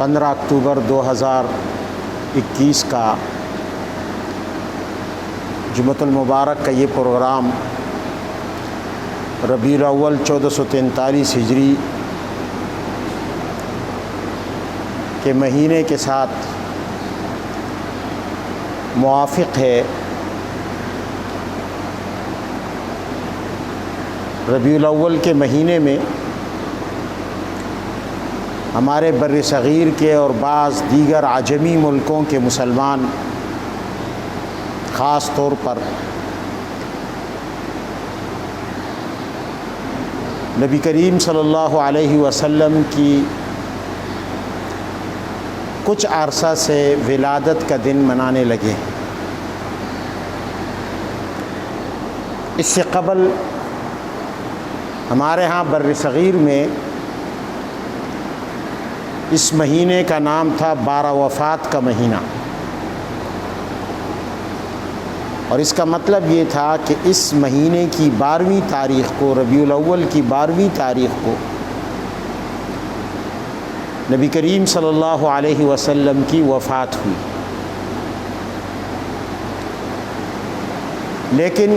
15 اکتوبر 2021 کا جمعۃ المبارک کا یہ پروگرام ربیع الاول 1443 ہجری کے مہینے کے ساتھ موافق ہے۔ ربیع الاول کے مہینے میں ہمارے بر صغیر کے اور بعض دیگر عجمی ملکوں کے مسلمان خاص طور پر نبی کریم صلی اللہ علیہ وسلم کی کچھ عرصہ سے ولادت کا دن منانے لگے۔ اس سے قبل ہمارے ہاں بر صغیر میں اس مہینے کا نام تھا 12 وفات کا مہینہ، اور اس کا مطلب یہ تھا کہ اس مہینے کی 12ویں تاریخ کو، ربیع الاول کی 12ویں تاریخ کو نبی کریم صلی اللہ علیہ وسلم کی وفات ہوئی۔ لیکن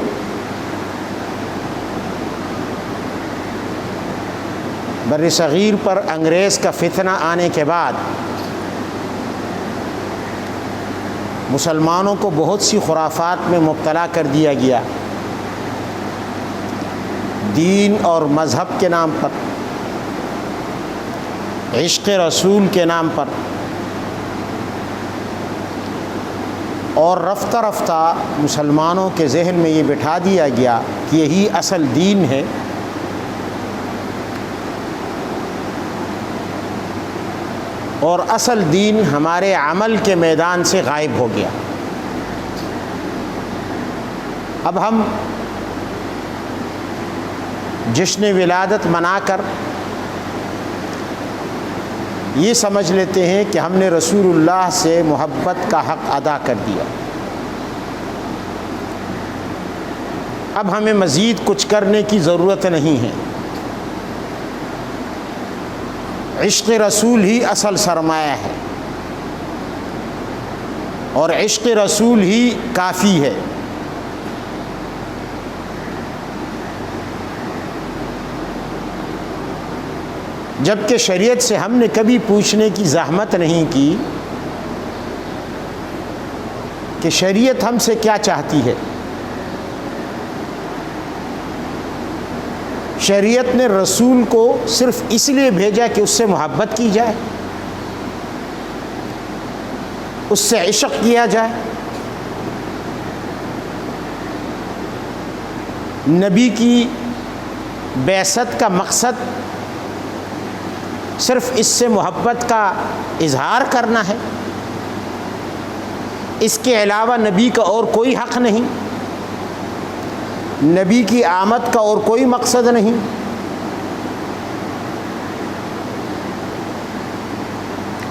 بر صغیر پر انگریز کا فتنہ آنے کے بعد مسلمانوں کو بہت سی خرافات میں مبتلا کر دیا گیا۔ دین اور مذہب کے نام پر، عشق رسول کے نام پر، اور رفتہ رفتہ مسلمانوں کے ذہن میں یہ بٹھا دیا گیا کہ یہی اصل دین ہے۔ اور اصل دین ہمارے عمل کے میدان سے غائب ہو گیا۔ اب ہم جشن ولادت منا کر یہ سمجھ لیتے ہیں کہ ہم نے رسول اللہ سے محبت کا حق ادا کر دیا، اب ہمیں مزید کچھ کرنے کی ضرورت نہیں ہے۔ عشق رسول ہی اصل سرمایہ ہے، اور عشق رسول ہی کافی ہے۔ جبکہ شریعت سے ہم نے کبھی پوچھنے کی زحمت نہیں کی کہ شریعت ہم سے کیا چاہتی ہے۔ شریعت نے رسول کو صرف اس لیے بھیجا کہ اس سے محبت کی جائے، اس سے عشق کیا جائے۔ نبی کی بعثت کا مقصد صرف اس سے محبت کا اظہار کرنا ہے، اس کے علاوہ نبی کا اور کوئی حق نہیں، نبی کی آمد کا اور کوئی مقصد نہیں۔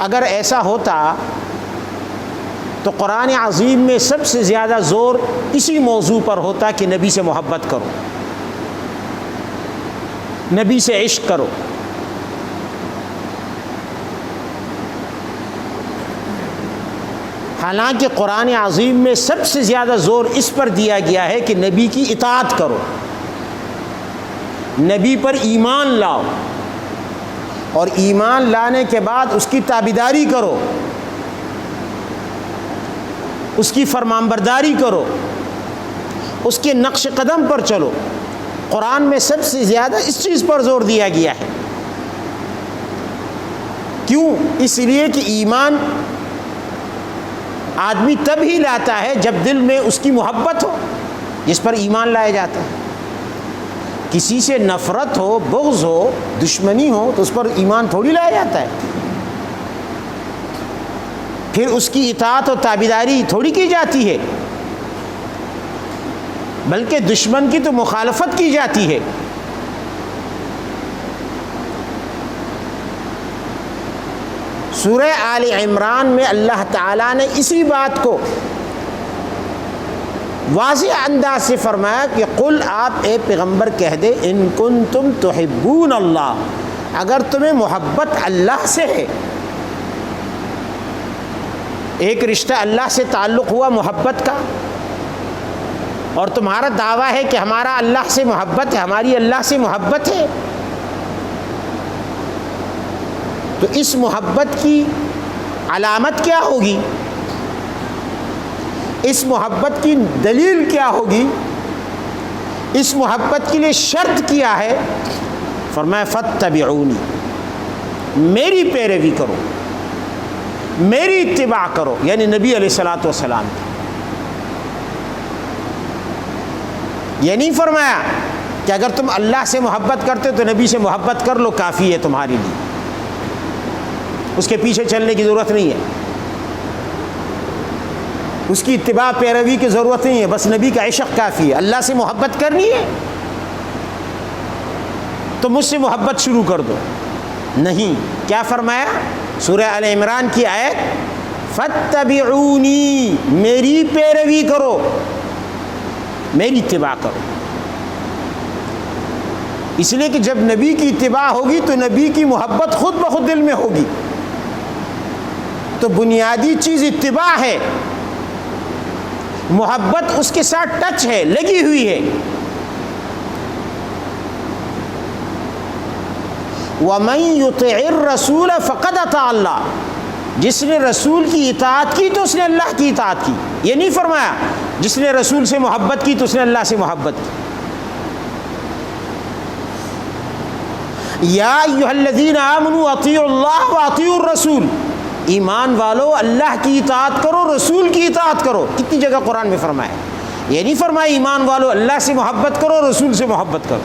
اگر ایسا ہوتا تو قرآن عظیم میں سب سے زیادہ زور اسی موضوع پر ہوتا کہ نبی سے محبت کرو، نبی سے عشق کرو۔ حالانکہ قرآن عظیم میں سب سے زیادہ زور اس پر دیا گیا ہے کہ نبی کی اطاعت کرو، نبی پر ایمان لاؤ، اور ایمان لانے کے بعد اس کی تابعداری کرو، اس کی فرمانبرداری کرو، اس کے نقش قدم پر چلو۔ قرآن میں سب سے زیادہ اس چیز پر زور دیا گیا ہے۔ کیوں؟ اس لیے کہ ایمان آدمی تب ہی لاتا ہے جب دل میں اس کی محبت ہو، جس پر ایمان لایا جاتا ہے۔ کسی سے نفرت ہو، بغض ہو، دشمنی ہو تو اس پر ایمان تھوڑی لایا جاتا ہے، پھر اس کی اطاعت و تابعداری تھوڑی کی جاتی ہے، بلکہ دشمن کی تو مخالفت کی جاتی ہے۔ سورہ آل عمران میں اللہ تعالیٰ نے اسی بات کو واضح انداز سے فرمایا کہ قل، آپ اے پیغمبر کہہ دے، ان کنتم تحبون اللہ، اگر تمہیں محبت اللہ سے ہے ایک رشتہ اللہ سے تعلق ہوا محبت کا، اور تمہارا دعویٰ ہے کہ ہمارا اللہ سے محبت ہے، ہماری اللہ سے محبت ہے، تو اس محبت کی علامت کیا ہوگی؟ اس محبت کی دلیل کیا ہوگی؟ اس محبت کے لیے شرط کیا ہے؟ فرمایا فاتبعونی، میری پیروی کرو، میری اتباع کرو، یعنی نبی علیہ الصلوۃ والسلام کی۔ یہ نہیں فرمایا کہ اگر تم اللہ سے محبت کرتے ہو تو نبی سے محبت کر لو، کافی ہے تمہارے لیے، اس کے پیچھے چلنے کی ضرورت نہیں ہے، اس کی اتباع پیروی کی ضرورت نہیں ہے، بس نبی کا عشق کافی ہے۔ اللہ سے محبت کرنی ہے تو مجھ سے محبت شروع کر دو، نہیں، کیا فرمایا؟ سورہ آل عمران کی آیت فاتبعونی، میری پیروی کرو، میری اتباع کرو۔ اس لیے کہ جب نبی کی اتباع ہوگی تو نبی کی محبت خود بخود دل میں ہوگی، تو بنیادی چیز اتباع ہے، محبت اس کے ساتھ ٹچ ہے، لگی ہوئی ہے۔ وَمَن يُطِعِ الرَّسُولَ فَقَدْ أَطَاعَ اللَّهَ، جس نے رسول کی اطاعت کی تو اس نے اللہ کی اطاعت کی۔ یہ نہیں فرمایا جس نے رسول سے محبت کی تو اس نے اللہ سے محبت کی۔ یا ایھا الذین آمنوا اطیعوا اللہ واطیعوا الرسول، ایمان والو اللہ کی اطاعت کرو، رسول کی اطاعت کرو۔ کتنی جگہ قرآن میں فرمایا؟ یہ نہیں فرمایا ایمان والو اللہ سے محبت کرو، رسول سے محبت کرو۔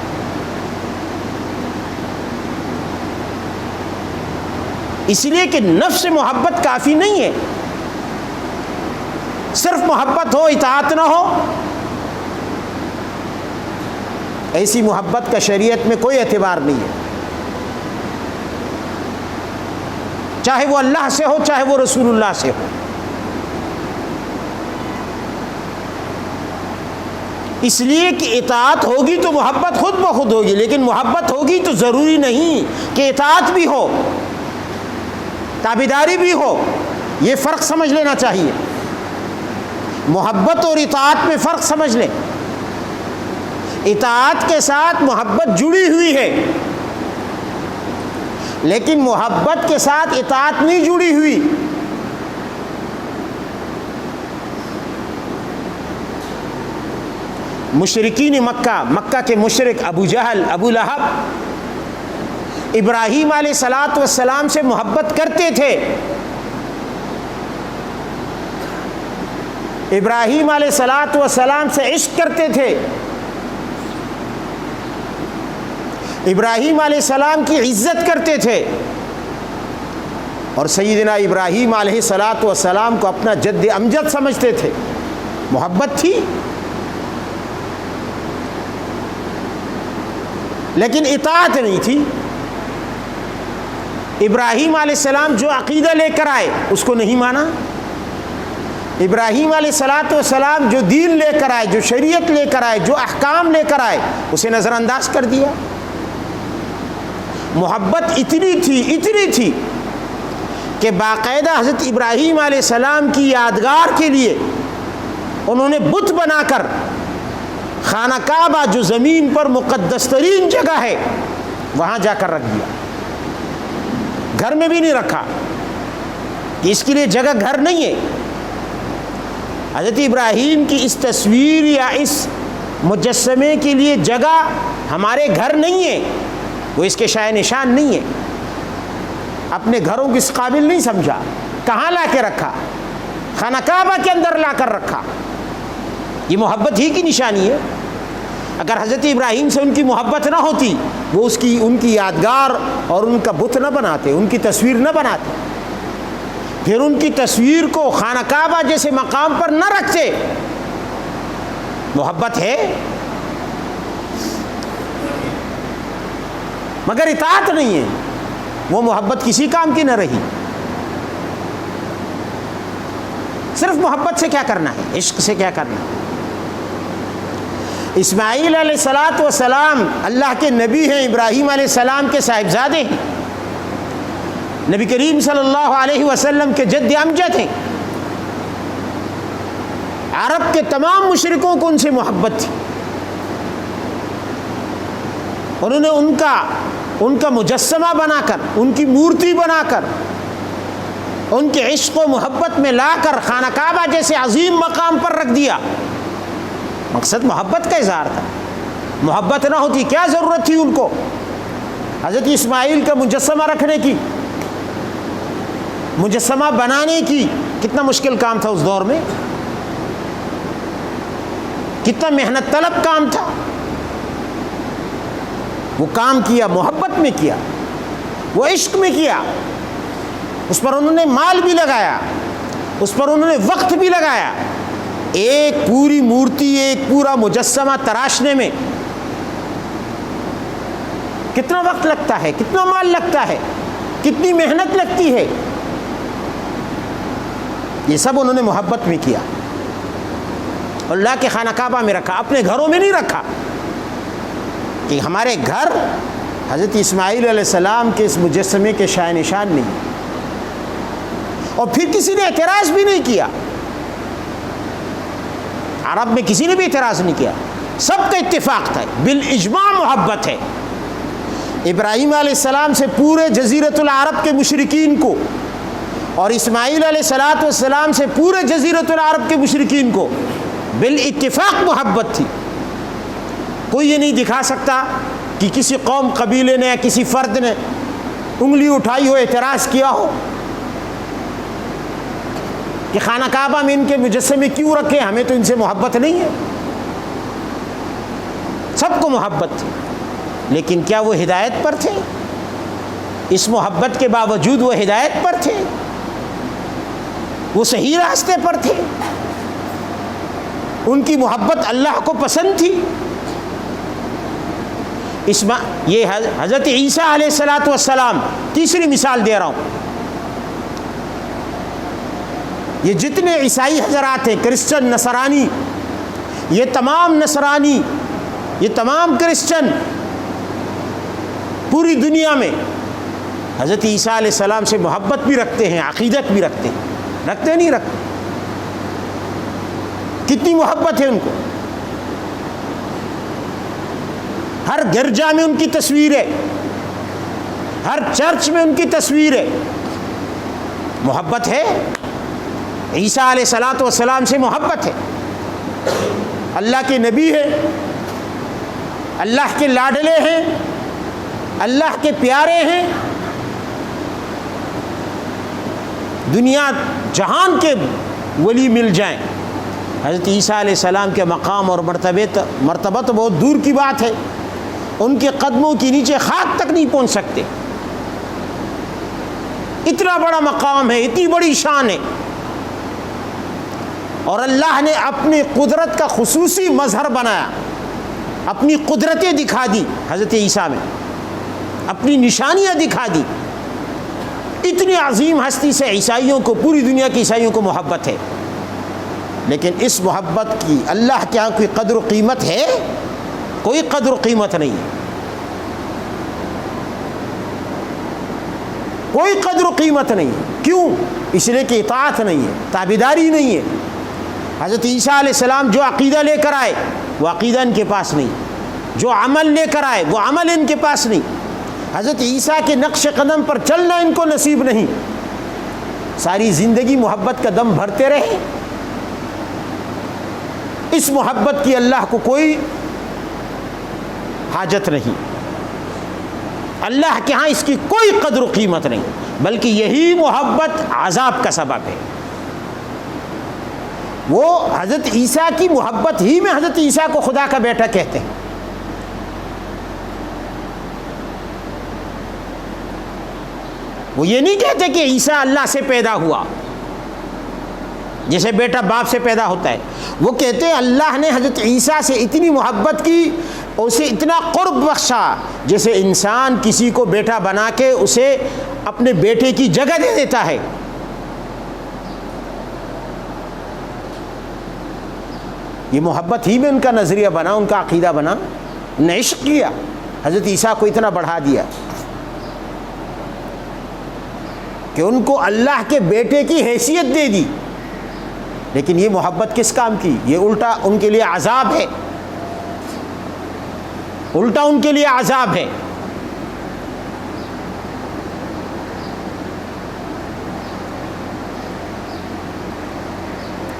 اس لیے کہ نفس سے محبت کافی نہیں ہے، صرف محبت ہو اطاعت نہ ہو، ایسی محبت کا شریعت میں کوئی اعتبار نہیں ہے، چاہے وہ اللہ سے ہو چاہے وہ رسول اللہ سے ہو۔ اس لیے کہ اطاعت ہوگی تو محبت خود بخود ہوگی، لیکن محبت ہوگی تو ضروری نہیں کہ اطاعت بھی ہو، تابعداری بھی ہو۔ یہ فرق سمجھ لینا چاہیے، محبت اور اطاعت میں فرق سمجھ لیں۔ اطاعت کے ساتھ محبت جڑی ہوئی ہے، لیکن محبت کے ساتھ اطاعت نہیں جڑی ہوئی۔ مشرکین مکہ، مکہ کے مشرک ابو جہل، ابو لہب، ابراہیم علیہ الصلوۃ والسلام سے محبت کرتے تھے، ابراہیم علیہ الصلوۃ والسلام سے عشق کرتے تھے، ابراہیم علیہ السلام کی عزت کرتے تھے، اور سیدنا ابراہیم علیہ الصلوۃ والسلام کو اپنا جد امجد سمجھتے تھے، محبت تھی، لیکن اطاعت نہیں تھی۔ ابراہیم علیہ السلام جو عقیدہ لے کر آئے اس کو نہیں مانا، ابراہیم علیہ الصلوۃ والسلام جو دین لے کر آئے، جو شریعت لے کر آئے، جو احکام لے کر آئے، اسے نظر انداز کر دیا۔ محبت اتنی تھی کہ باقاعدہ حضرت ابراہیم علیہ السلام کی یادگار کے لیے انہوں نے بت بنا کر خانہ کعبہ، جو زمین پر مقدس ترین جگہ ہے، وہاں جا کر رکھ دیا، گھر میں بھی نہیں رکھا، کہ اس کے لیے جگہ گھر نہیں ہے۔ حضرت ابراہیم کی اس تصویر یا اس مجسمے کے لیے جگہ ہمارے گھر نہیں ہے، وہ اس کے شائع نشان نہیں ہے، اپنے گھروں کے اس قابل نہیں سمجھا، کہاں لا کے رکھا؟ خانہ کعبہ کے اندر لا کر رکھا۔ یہ محبت ہی کی نشانی ہے۔ اگر حضرت ابراہیم سے ان کی محبت نہ ہوتی، وہ ان کی یادگار اور ان کا بت نہ بناتے، ان کی تصویر نہ بناتے، پھر ان کی تصویر کو خانہ کعبہ جیسے مقام پر نہ رکھتے۔ محبت ہے مگر اطاعت نہیں ہے، وہ محبت کسی کام کی نہ رہی۔ صرف محبت سے کیا کرنا ہے، عشق سے کیا کرنا ہے؟ اسماعیل علیہ الصلوۃ والسلام اللہ کے نبی ہیں، ابراہیم علیہ السلام کے صاحبزادے ہیں، نبی کریم صلی اللہ علیہ وسلم کے جد امجد ہیں، عرب کے تمام مشرکوں کو ان سے محبت تھی. انہوں نے ان کا مجسمہ بنا کر، ان کی مورتی بنا کر، ان کے عشق و محبت میں لا کر خانہ کعبہ جیسے عظیم مقام پر رکھ دیا. مقصد محبت کا اظہار تھا. محبت نہ ہوتی کیا ضرورت تھی ان کو حضرت اسماعیل کا مجسمہ رکھنے کی، مجسمہ بنانے کی؟ کتنا مشکل کام تھا اس دور میں، کتنا محنت طلب کام تھا. وہ کام کیا، محبت میں کیا، وہ عشق میں کیا. اس پر انہوں نے مال بھی لگایا، اس پر انہوں نے وقت بھی لگایا. ایک پوری مورتی، ایک پورا مجسمہ تراشنے میں کتنا وقت لگتا ہے، کتنا مال لگتا ہے، کتنی محنت لگتی ہے. یہ سب انہوں نے محبت میں کیا. اللہ کے خانہ کعبہ میں رکھا، اپنے گھروں میں نہیں رکھا کہ ہمارے گھر حضرت اسماعیل علیہ السلام کے اس مجسمے کے شائع نشان نہیں. اور پھر کسی نے اعتراض بھی نہیں کیا، عرب میں کسی نے بھی اعتراض نہیں کیا، سب کا اتفاق تھا، بالاجماع محبت ہے. ابراہیم علیہ السلام سے پورے جزیرۃ العرب کے مشرکین کو، اور اسماعیل علیہ السلام سے پورے جزیرۃ العرب کے مشرکین کو بالاتفاق محبت تھی. کوئی یہ نہیں دکھا سکتا کہ کسی قوم قبیلے نے یا کسی فرد نے انگلی اٹھائی ہو، اعتراض کیا ہو کہ خانہ کعبہ میں ان کے مجسمے کیوں رکھے، ہمیں تو ان سے محبت نہیں ہے. سب کو محبت تھی. لیکن کیا وہ ہدایت پر تھے؟ اس محبت کے باوجود وہ ہدایت پر تھے؟ وہ صحیح راستے پر تھے؟ ان کی محبت اللہ کو پسند تھی؟ یہ حضرت عیسیٰ علیہ السلام، تیسری مثال دے رہا ہوں. یہ جتنے عیسائی حضرات ہیں، کرسچن، نصرانی، یہ تمام نصرانی، یہ تمام کرسچن پوری دنیا میں حضرت عیسیٰ علیہ السلام سے محبت بھی رکھتے ہیں، عقیدت بھی رکھتے ہیں. رکھتے نہیں رکھتے؟ کتنی محبت ہے ان کو. ہر گرجا میں ان کی تصویر ہے، ہر چرچ میں ان کی تصویر ہے. محبت ہے. عیسیٰ علیہ السلام سے محبت ہے. اللہ کے نبی ہے، اللہ کے لاڈلے ہیں، اللہ کے پیارے ہیں. دنیا جہان کے ولی مل جائیں، حضرت عیسیٰ علیہ السلام کے مقام اور مرتبہ تو بہت دور کی بات ہے. ان کے قدموں کے نیچے خاک تک نہیں پہنچ سکتے. اتنا بڑا مقام ہے، اتنی بڑی شان ہے. اور اللہ نے اپنی قدرت کا خصوصی مظہر بنایا، اپنی قدرتیں دکھا دی حضرت عیسیٰ میں، اپنی نشانیاں دکھا دی. اتنی عظیم ہستی سے عیسائیوں کو، پوری دنیا کے عیسائیوں کو محبت ہے. لیکن اس محبت کی اللہ کے یہاں کوئی قدر و قیمت ہے؟ کوئی قدر و قیمت نہیں ہے. کوئی قدر و قیمت نہیں ہے. کیوں؟ اس لیے کہ اطاعت نہیں ہے، تابعداری نہیں ہے. حضرت عیسیٰ علیہ السلام جو عقیدہ لے کر آئے وہ عقیدہ ان کے پاس نہیں، جو عمل لے کر آئے وہ عمل ان کے پاس نہیں. حضرت عیسیٰ کے نقش قدم پر چلنا ان کو نصیب نہیں. ساری زندگی محبت کا دم بھرتے رہے. اس محبت کی اللہ کو کوئی حاجت نہیں. اللہ کے ہاں اس کی کوئی قدر و قیمت نہیں، بلکہ یہی محبت عذاب کا سبب ہے. وہ حضرت عیسیٰ کی محبت ہی میں حضرت عیسیٰ کو خدا کا بیٹا کہتے ہیں. وہ یہ نہیں کہتے کہ عیسیٰ اللہ سے پیدا ہوا، جیسے بیٹا باپ سے پیدا ہوتا ہے. وہ کہتے ہیں اللہ نے حضرت عیسیٰ سے اتنی محبت کی، اسے اتنا قرب بخشا، جیسے انسان کسی کو بیٹا بنا کے اسے اپنے بیٹے کی جگہ دے دیتا ہے. یہ محبت ہی میں ان کا نظریہ بنا، ان کا عقیدہ بنا. انہوں نے عشق کیا، حضرت عیسیٰ کو اتنا بڑھا دیا کہ ان کو اللہ کے بیٹے کی حیثیت دے دی. لیکن یہ محبت کس کام کی؟ یہ الٹا ان کے لیے عذاب ہے، الٹا ان کے لیے عذاب ہے۔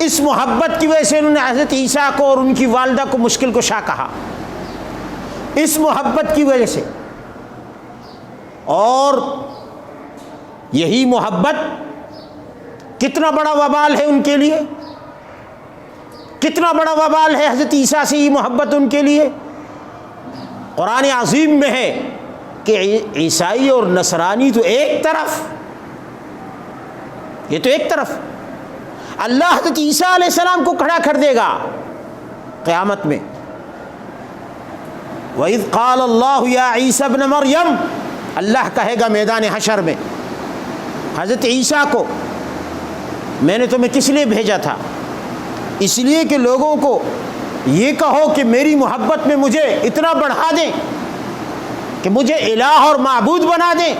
اس محبت کی وجہ سے انہوں نے حضرت عیسیٰ کو اور ان کی والدہ کو مشکل کشا کہا، اس محبت کی وجہ سے۔ اور یہی محبت کتنا بڑا وبال ہے ان کے لیے، کتنا بڑا وبال ہے حضرت عیسیٰ سے یہ محبت ان کے لیے۔ قرآن عظیم میں ہے کہ عیسائی اور نصرانی تو ایک طرف، یہ تو ایک طرف، اللہ حضرت عیسیٰ علیہ السلام کو کھڑا کر دے گا قیامت میں۔ وَإِذْ قَالَ اللَّهُ يَا عِيسَى ابْنَ مَرْيَمَ، اللہ کہے گا میدان حشر میں حضرت عیسیٰ کو، میں نے تمہیں کس لیے بھیجا تھا؟ اس لیے کہ لوگوں کو یہ کہو کہ میری محبت میں مجھے اتنا بڑھا دیں کہ مجھے الہ اور معبود بنا دیں،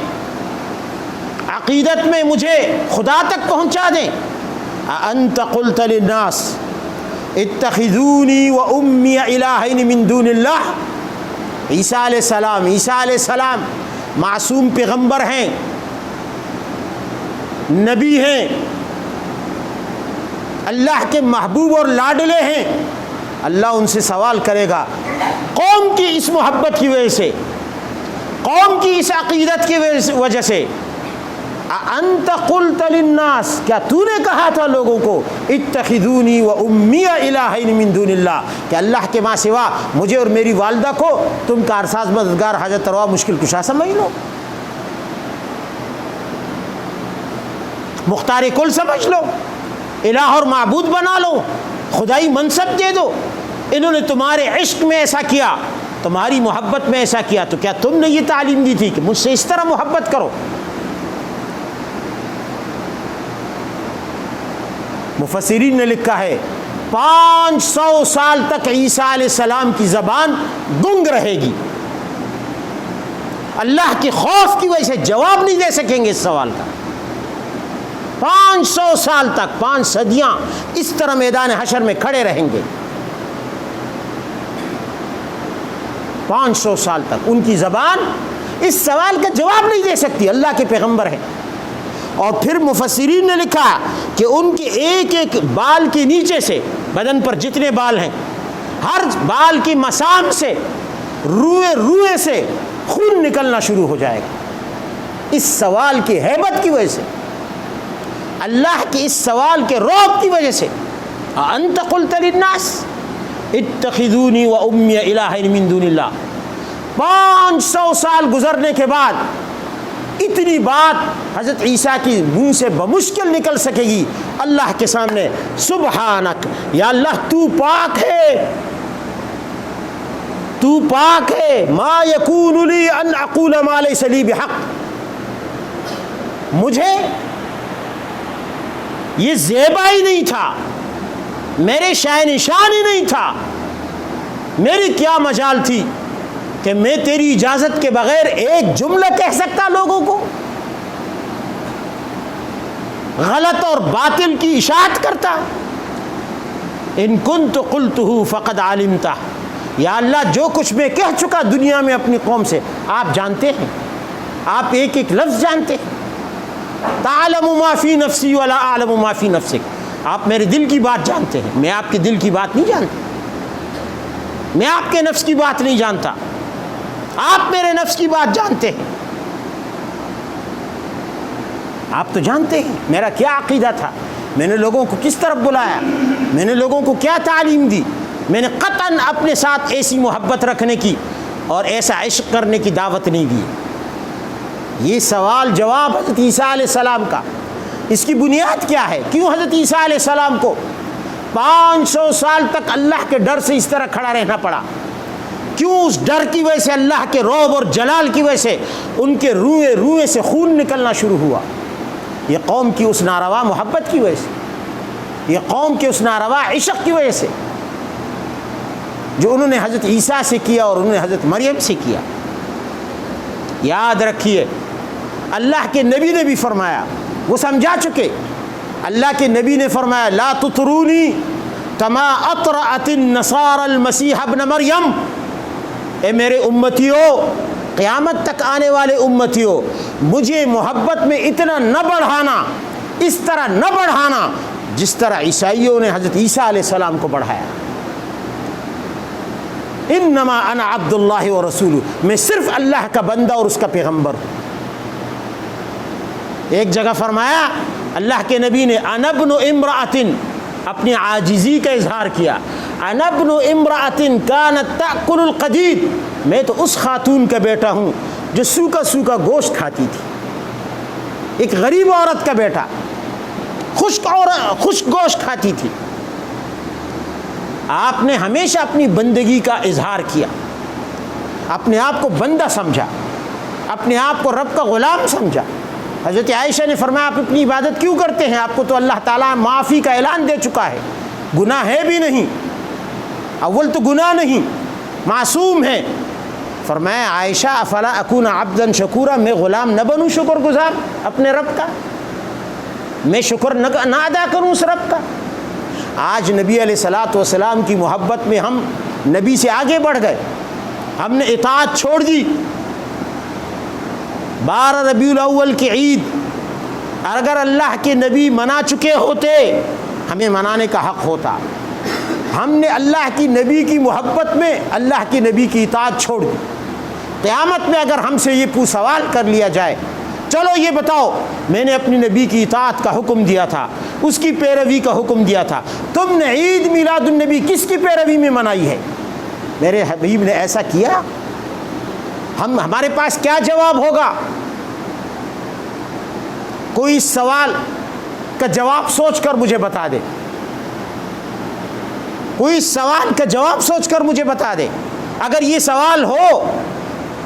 عقیدت میں مجھے خدا تک پہنچا دیں۔ أَأَنْتَ قُلْتَ لِلنَّاسِ اتَّخِذُونِي وَأُمِّيَ إِلَٰهَيْنِ مِن دُونِ اللَّهِ۔ عیسیٰ علیہ السلام معصوم پیغمبر ہیں، نبی ہیں، اللہ کے محبوب اور لاڈلے ہیں۔ اللہ ان سے سوال کرے گا قوم کی اس محبت کی وجہ سے، قوم کی اس عقیدت کی وجہ سے، انت قلت للناس، کیا تو نے کہا تھا لوگوں کو اتخذونی و امی الہین من دون اللہ، کہ اللہ کے ماں سوا مجھے اور میری والدہ کو تم کارساز مددگار حاجت روا مشکل کشا سمجھ لو، مختار کل سمجھ لو، الہ اور معبود بنا لو، خدائی منصب دے دو۔ انہوں نے تمہارے عشق میں ایسا کیا، تمہاری محبت میں ایسا کیا، تو کیا تم نے یہ تعلیم دی تھی کہ مجھ سے اس طرح محبت کرو؟ مفسرین نے لکھا ہے 500 سال تک عیسیٰ علیہ السلام کی زبان گنگ رہے گی، اللہ کے خوف کی وجہ سے جواب نہیں دے سکیں گے اس سوال کا۔ 500 سال تک، 5 صدیاں اس طرح میدان حشر میں کھڑے رہیں گے، 500 سال تک ان کی زبان اس سوال کا جواب نہیں دے سکتی، اللہ کے پیغمبر ہیں۔ اور پھر مفسرین نے لکھا کہ ان کے ایک ایک بال کے نیچے سے، بدن پر جتنے بال ہیں، ہر بال کی مسام سے، روئے سے خون نکلنا شروع ہو جائے گا اس سوال کی ہیبت کی وجہ سے، اللہ کے اس سوال کے رعب کی وجہ سے۔ انت قلت للناس اتخذونی و امی الہین من دون اللہ۔ 500 سال گزرنے کے بعد اتنی بات حضرت عیسیٰ کی منہ سے بمشکل نکل سکے گی اللہ کے سامنے، سبحانک، یا اللہ تو پاک ہے، تو پاک ہے، ما یکون لی ان اقول ما لیس لی بحق، مجھے یہ زیبا ہی نہیں تھا، میرے شأن نشان ہی نہیں تھا، میری کیا مجال تھی کہ میں تیری اجازت کے بغیر ایک جملہ کہہ سکتا لوگوں کو، غلط اور باطل کی اشاعت کرتا۔ ان کنت قلتہ فقد علمتہ، یا اللہ جو کچھ میں کہہ چکا دنیا میں اپنی قوم سے آپ جانتے ہیں، آپ ایک ایک لفظ جانتے ہیں۔ تعلم ما فی نفسی ولا اعلم ما فی نفسک، آپ میرے دل کی بات جانتے ہیں، میں آپ کے دل کی بات نہیں جانتا، میں آپ کے نفس کی بات نہیں جانتا، آپ میرے نفس کی بات جانتے ہیں، آپ تو جانتے ہیں میرا کیا عقیدہ تھا، میں نے لوگوں کو کس طرف بلایا، میں نے لوگوں کو کیا تعلیم دی، میں نے قطعاً اپنے ساتھ ایسی محبت رکھنے کی اور ایسا عشق کرنے کی دعوت نہیں دی۔ یہ سوال جواب حضرت عیسیٰ علیہ السلام کا، اس کی بنیاد کیا ہے؟ کیوں حضرت عیسیٰ علیہ السلام کو 500 سال تک اللہ کے ڈر سے اس طرح کھڑا رہنا پڑا؟ کیوں اس ڈر کی وجہ سے، اللہ کے رعب اور جلال کی وجہ سے ان کے روئے سے خون نکلنا شروع ہوا؟ یہ قوم کی اس ناروا محبت کی وجہ سے، یہ قوم کے اس ناروا عشق کی وجہ سے جو انہوں نے حضرت عیسیٰ سے کیا اور انہوں نے حضرت مریم سے کیا۔ یاد رکھیے اللہ کے نبی نے بھی فرمایا، وہ سمجھا چکے اللہ کے نبی نے فرمایا لا تطرونی کما اطرأت النصارى المسیح ابن مریم، اے میرے امتیوں، قیامت تک آنے والے امتیوں، مجھے محبت میں اتنا نہ بڑھانا، اس طرح نہ بڑھانا جس طرح عیسائیوں نے حضرت عیسیٰ علیہ السلام کو بڑھایا۔ انما انا عبد اللہ و رسولہ، میں صرف اللہ کا بندہ اور اس کا پیغمبر ہوں۔ ایک جگہ فرمایا اللہ کے نبی نے انا ابن امرأۃ، اپنی عاجزی کا اظہار کیا، انا ابن امرأۃ کانت تأکل القدید، میں تو اس خاتون کا بیٹا ہوں جو سوکھا سوکھا گوشت کھاتی تھی، ایک غریب عورت کا بیٹا، خشک گوشت کھاتی تھی۔ آپ نے ہمیشہ اپنی بندگی کا اظہار کیا، اپنے آپ کو بندہ سمجھا، اپنے آپ کو رب کا غلام سمجھا۔ حضرت عائشہ نے فرمایا آپ اپنی عبادت کیوں کرتے ہیں؟ آپ کو تو اللہ تعالیٰ معافی کا اعلان دے چکا ہے، گناہ ہے بھی نہیں، اول تو گناہ نہیں، معصوم ہے۔ فرمایا عائشہ افلا اکون عبدا شکورا، میں غلام نہ بنوں شکر گزار اپنے رب کا، میں شکر نہ ادا کروں اس رب کا؟ آج نبی علیہ الصلوۃ والسلام کی محبت میں ہم نبی سے آگے بڑھ گئے، ہم نے اطاعت چھوڑ دی۔ 12 ربیع الاول کی عید اگر اللہ کے نبی منا چکے ہوتے ہمیں منانے کا حق ہوتا، ہم نے اللہ کی نبی کی محبت میں اللہ کے نبی کی اطاعت چھوڑ دی۔ قیامت میں اگر ہم سے یہ سوال کر لیا جائے چلو یہ بتاؤ میں نے اپنی نبی کی اطاعت کا حکم دیا تھا، اس کی پیروی کا حکم دیا تھا، تم نے عید میلاد النبی کس کی پیروی میں منائی ہے؟ میرے حبیب نے ایسا کیا؟ ہمارے پاس کیا جواب ہوگا؟ کوئی اس سوال کا جواب سوچ کر مجھے بتا دے، کوئی اس سوال کا جواب سوچ کر مجھے بتا دے۔ اگر یہ سوال ہو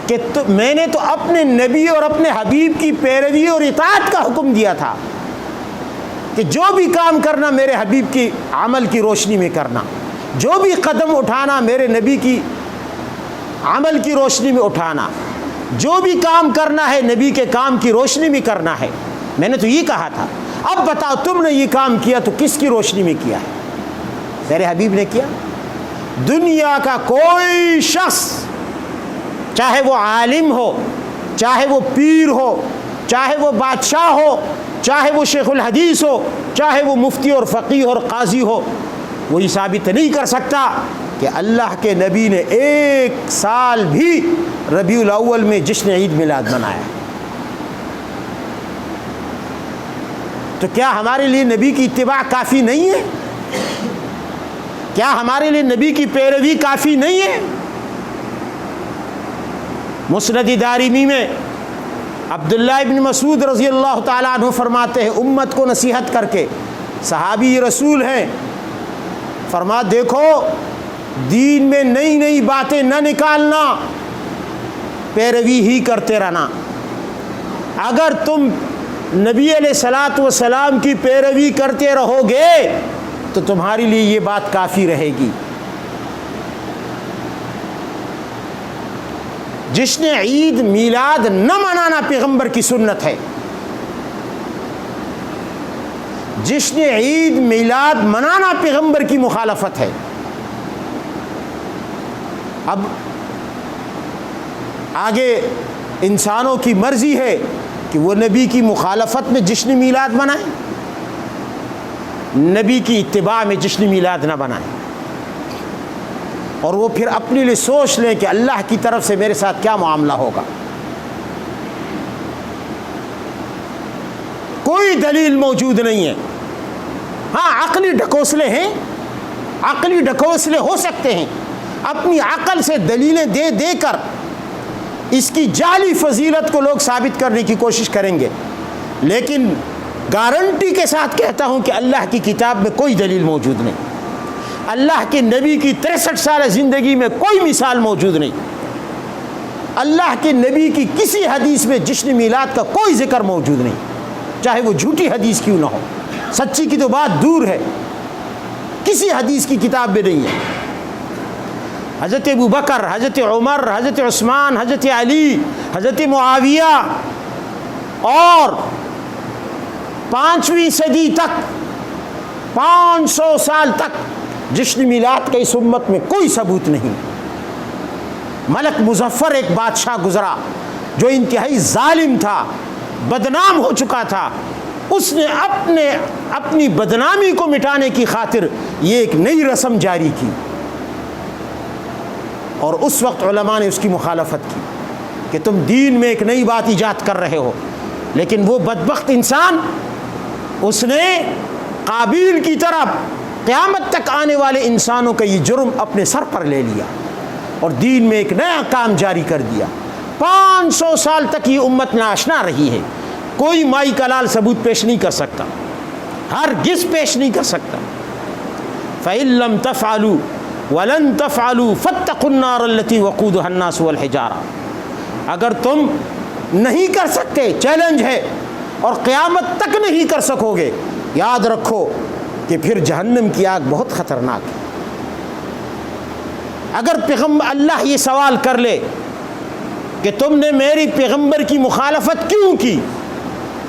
کہ میں نے تو اپنے نبی اور اپنے حبیب کی پیروی اور اطاعت کا حکم دیا تھا کہ جو بھی کام کرنا میرے حبیب کی عمل کی روشنی میں کرنا، جو بھی قدم اٹھانا میرے نبی کی عمل کی روشنی میں اٹھانا، جو بھی کام کرنا ہے نبی کے کام کی روشنی میں کرنا ہے، میں نے تو یہ کہا تھا۔ اب بتاؤ تم نے یہ کام کیا تو کس کی روشنی میں کیا ہے؟ میرے حبیب نے کیا۔ دنیا کا کوئی شخص، چاہے وہ عالم ہو، چاہے وہ پیر ہو، چاہے وہ بادشاہ ہو، چاہے وہ شیخ الحدیث ہو، چاہے وہ مفتی اور فقیہ اور قاضی ہو، وہ یہ ثابت نہیں کر سکتا کہ اللہ کے نبی نے ایک سال بھی ربیع الاول میں جشن عید میلاد منایا۔ تو کیا ہمارے لیے نبی کی اتباع کافی نہیں ہے؟ کیا ہمارے لیے نبی کی پیروی کافی نہیں ہے؟ مسند دارمی میں عبداللہ ابن مسعود رضی اللہ تعالیٰ عنہ فرماتے ہیں امت کو نصیحت کر کے، صحابی رسول ہیں، فرما دیکھو دین میں نئی نئی باتیں نہ نکالنا، پیروی ہی کرتے رہنا۔ اگر تم نبی علیہ الصلوۃ والسلام کی پیروی کرتے رہو گے تو تمہارے لیے یہ بات کافی رہے گی۔ جشن عید میلاد نہ منانا پیغمبر کی سنت ہے، جشن عید میلاد منانا پیغمبر کی مخالفت ہے۔ اب آگے انسانوں کی مرضی ہے کہ وہ نبی کی مخالفت میں جشن میلاد منائیں، نبی کی اتباع میں جشن میلاد نہ بنائیں، اور وہ پھر اپنے لیے سوچ لیں کہ اللہ کی طرف سے میرے ساتھ کیا معاملہ ہوگا۔ کوئی دلیل موجود نہیں ہے۔ ہاں عقلی ڈھکوسلے ہیں، عقلی ڈھکوسلے ہو سکتے ہیں، اپنی عقل سے دلیلیں دے دے کر اس کی جعلی فضیلت کو لوگ ثابت کرنے کی کوشش کریں گے، لیکن گارنٹی کے ساتھ کہتا ہوں کہ اللہ کی کتاب میں کوئی دلیل موجود نہیں، اللہ کے نبی کی 63 سالہ زندگی میں کوئی مثال موجود نہیں، اللہ کے نبی کی کسی حدیث میں جشن میلاد کا کوئی ذکر موجود نہیں، چاہے وہ جھوٹی حدیث کیوں نہ ہو، سچی کی تو بات دور ہے، کسی حدیث کی کتاب میں نہیں ہے۔ حضرت ابو بکر، حضرت عمر، حضرت عثمان، حضرت علی، حضرت معاویہ اور 5ویں صدی تک 500 سال تک جشن میلاد کے اس امت میں کوئی ثبوت نہیں. ملک مظفر ایک بادشاہ گزرا جو انتہائی ظالم تھا، بدنام ہو چکا تھا. اس نے اپنی بدنامی کو مٹانے کی خاطر یہ ایک نئی رسم جاری کی، اور اس وقت علماء نے اس کی مخالفت کی کہ تم دین میں ایک نئی بات ایجاد کر رہے ہو. لیکن وہ بدبخت انسان، اس نے قابیل کی طرح قیامت تک آنے والے انسانوں کا یہ جرم اپنے سر پر لے لیا اور دین میں ایک نیا کام جاری کر دیا. 500 سال تک یہ امت ناشنا رہی ہے. کوئی مائی کا لال ثبوت پیش نہیں کر سکتا، ہرگز پیش نہیں کر سکتا. فَإِن لَّمْ تَفْعَلُوا وَلَن تَفْعَلُوا فَاتَّقُوا النَّارَ الَّتِي وَقُودُهَا النَّاسُ وَالْحِجَارَةُ. اگر تم نہیں کر سکتے، چیلنج ہے، اور قیامت تک نہیں کر سکو گے، یاد رکھو کہ پھر جہنم کی آگ بہت خطرناک ہے. اگر پیغمبر اللہ یہ سوال کر لے کہ تم نے میری پیغمبر کی مخالفت کیوں کی،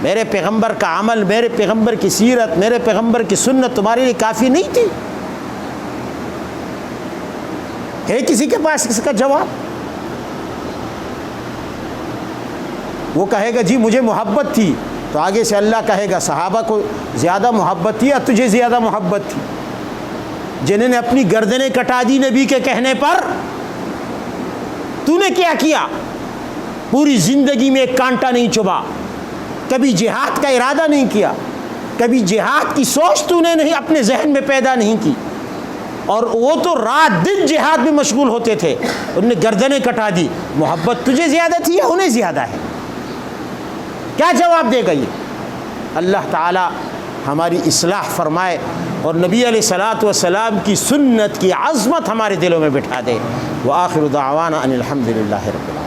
میرے پیغمبر کا عمل، میرے پیغمبر کی سیرت، میرے پیغمبر کی سنت تمہارے لیے کافی نہیں تھی؟ ہے کسی کے پاس اس کا جواب؟ وہ کہے گا جی مجھے محبت تھی، تو آگے سے اللہ کہے گا صحابہ کو زیادہ محبت تھی یا تجھے زیادہ محبت تھی؟ جنہوں نے اپنی گردنیں کٹا دی نبی کے کہنے پر، تو نے کیا کیا؟ پوری زندگی میں ایک کانٹا نہیں چبھا، کبھی جہاد کا ارادہ نہیں کیا، کبھی جہاد کی سوچ تو نے نہیں اپنے ذہن میں پیدا نہیں کی. اور وہ تو رات دن جہاد میں مشغول ہوتے تھے، انہوں نے گردنیں کٹا دی. محبت تجھے زیادہ تھی یا انہیں زیادہ ہے؟ کیا جواب دے گا یہ؟ اللہ تعالی ہماری اصلاح فرمائے اور نبی علیہ الصلاۃ والسلام کی سنت کی عظمت ہمارے دلوں میں بٹھا دے. وآخر دعوانا ان الحمد للہ رب العالمین.